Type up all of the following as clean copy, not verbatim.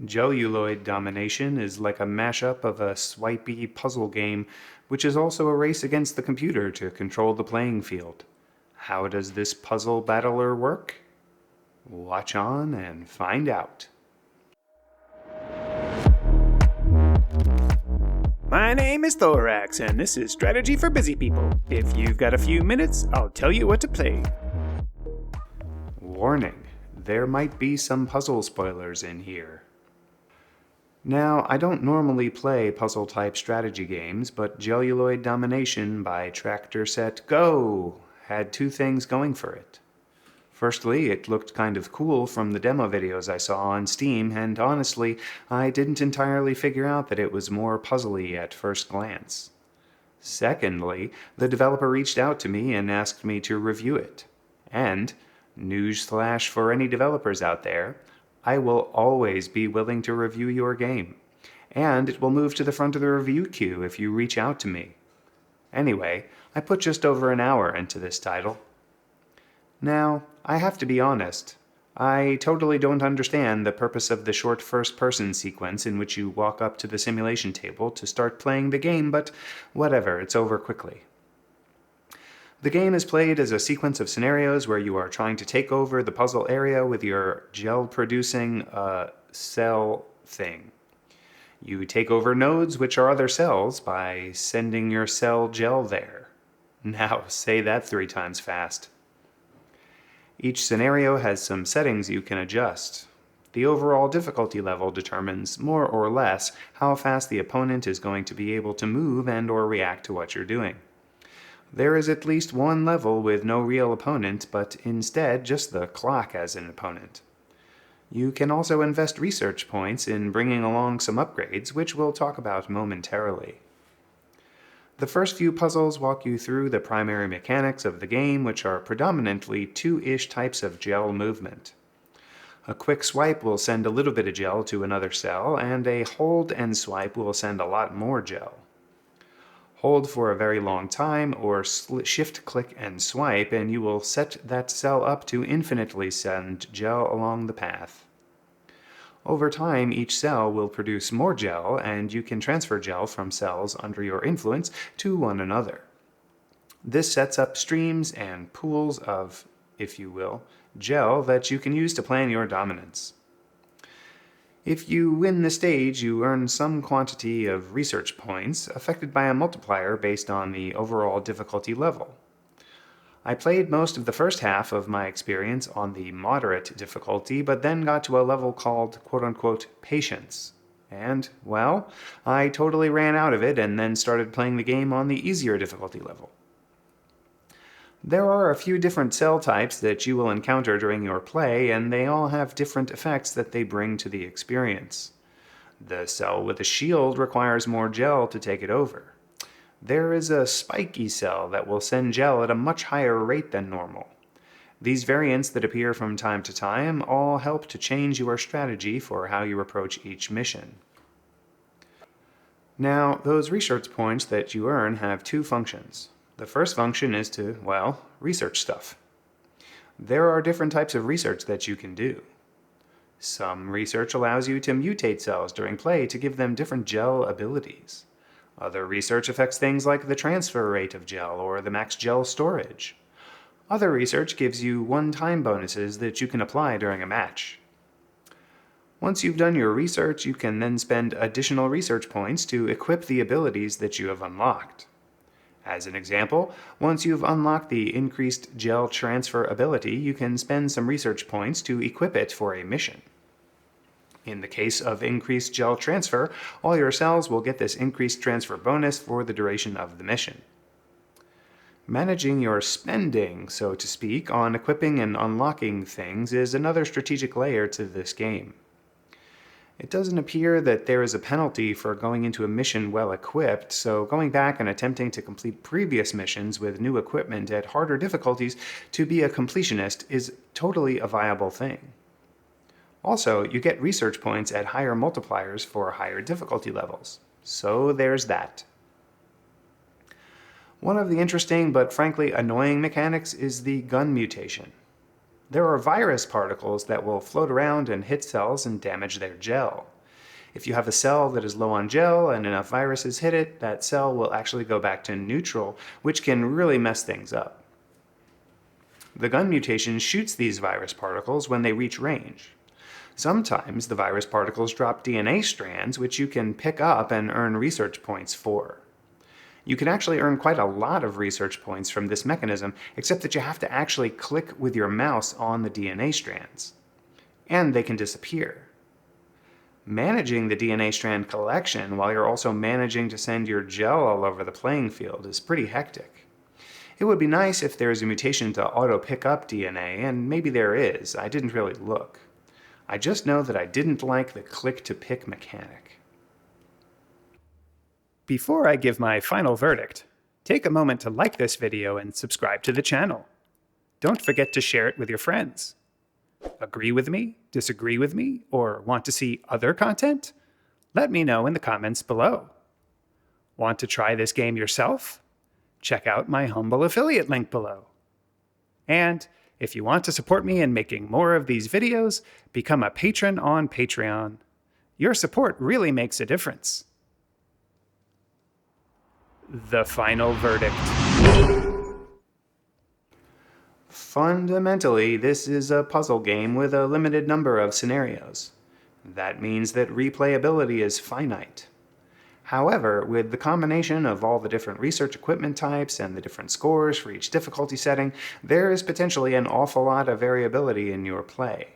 Gelluloid Domination is like a mashup of a swipey puzzle game, which is also a race against the computer to control the playing field. How does this puzzle battler work? Watch on and find out. My name is Thoraxe, and this is Strategy for Busy People. If you've got a few minutes, I'll tell you what to play. Warning, there might be some puzzle spoilers in here. Now, I don't normally play puzzle-type strategy games, but Gelluloid Domination by Tractor Set Go had two things going for it. Firstly, it looked kind of cool from the demo videos I saw on Steam, and honestly, I didn't entirely figure out that it was more puzzly at first glance. Secondly, the developer reached out to me and asked me to review it. And, newsflash for any developers out there, I will always be willing to review your game. And it will move to the front of the review queue if you reach out to me. Anyway, I put just over an hour into this title. Now, I have to be honest. I totally don't understand the purpose of the short first-person sequence in which you walk up to the simulation table to start playing the game, but whatever, it's over quickly. The game is played as a sequence of scenarios where you are trying to take over the puzzle area with your gel-producing cell thing. You take over nodes, which are other cells, by sending your cell gel there. Now, say that 3 times fast. Each scenario has some settings you can adjust. The overall difficulty level determines, more or less, how fast the opponent is going to be able to move and or react to what you're doing. There is at least one level with no real opponent, but instead just the clock as an opponent. You can also invest research points in bringing along some upgrades, which we'll talk about momentarily. The first few puzzles walk you through the primary mechanics of the game, which are predominantly 2-ish types of gel movement. A quick swipe will send a little bit of gel to another cell, and a hold and swipe will send a lot more gel. Hold for a very long time, or shift, click, and swipe, and you will set that cell up to infinitely send gel along the path. Over time, each cell will produce more gel, and you can transfer gel from cells under your influence to one another. This sets up streams and pools of, if you will, gel that you can use to plan your dominance. If you win the stage, you earn some quantity of research points, affected by a multiplier based on the overall difficulty level. I played most of the first half of my experience on the moderate difficulty, but then got to a level called quote-unquote patience. And, well, I totally ran out of it and then started playing the game on the easier difficulty level. There are a few different cell types that you will encounter during your play, and they all have different effects that they bring to the experience. The cell with a shield requires more gel to take it over. There is a spiky cell that will send gel at a much higher rate than normal. These variants that appear from time to time all help to change your strategy for how you approach each mission. Now, those research points that you earn have 2 functions. The first function is to, well, research stuff. There are different types of research that you can do. Some research allows you to mutate cells during play to give them different gel abilities. Other research affects things like the transfer rate of gel or the max gel storage. Other research gives you one-time bonuses that you can apply during a match. Once you've done your research, you can then spend additional research points to equip the abilities that you have unlocked. As an example, once you've unlocked the increased gel transfer ability, you can spend some research points to equip it for a mission. In the case of increased gel transfer, all your cells will get this increased transfer bonus for the duration of the mission. Managing your spending, so to speak, on equipping and unlocking things is another strategic layer to this game. It doesn't appear that there is a penalty for going into a mission well equipped, so going back and attempting to complete previous missions with new equipment at harder difficulties to be a completionist is totally a viable thing. Also, you get research points at higher multipliers for higher difficulty levels. So there's that. One of the interesting but frankly annoying mechanics is the gun mutation. There are virus particles that will float around and hit cells and damage their gel. If you have a cell that is low on gel and enough viruses hit it, that cell will actually go back to neutral, which can really mess things up. The gun mutation shoots these virus particles when they reach range. Sometimes the virus particles drop DNA strands, which you can pick up and earn research points for. You can actually earn quite a lot of research points from this mechanism, except that you have to actually click with your mouse on the DNA strands. And they can disappear. Managing the DNA strand collection while you're also managing to send your gel all over the playing field is pretty hectic. It would be nice if there is a mutation to auto-pick up DNA, and maybe there is. I didn't really look. I just know that I didn't like the click-to-pick mechanic. Before I give my final verdict, take a moment to like this video and subscribe to the channel. Don't forget to share it with your friends. Agree with me, disagree with me, or want to see other content? Let me know in the comments below. Want to try this game yourself? Check out my humble affiliate link below. And if you want to support me in making more of these videos, become a patron on Patreon. Your support really makes a difference. The final verdict. Fundamentally, this is a puzzle game with a limited number of scenarios. That means that replayability is finite. However, with the combination of all the different research equipment types and the different scores for each difficulty setting, there is potentially an awful lot of variability in your play.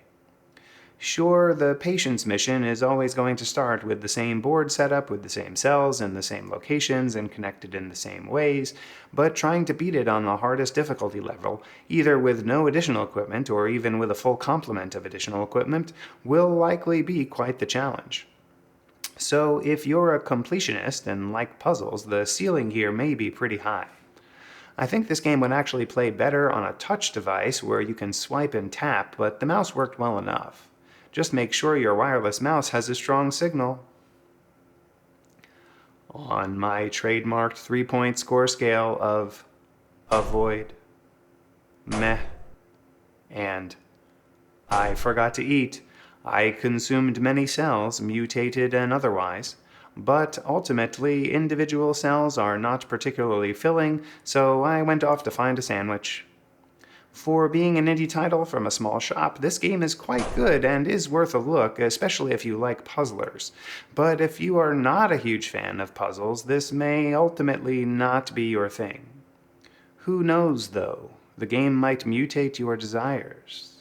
Sure, the patience mission is always going to start with the same board setup, with the same cells in the same locations and connected in the same ways, but trying to beat it on the hardest difficulty level, either with no additional equipment or even with a full complement of additional equipment, will likely be quite the challenge. So if you're a completionist and like puzzles, the ceiling here may be pretty high. I think this game would actually play better on a touch device where you can swipe and tap, but the mouse worked well enough. Just make sure your wireless mouse has a strong signal. On my trademarked 3-point score scale of avoid, meh, and I forgot to eat, I consumed many cells, mutated and otherwise, but ultimately individual cells are not particularly filling, so I went off to find a sandwich. For being an indie title from a small shop, this game is quite good and is worth a look, especially if you like puzzlers. But if you are not a huge fan of puzzles, this may ultimately not be your thing. Who knows, though? The game might mutate your desires.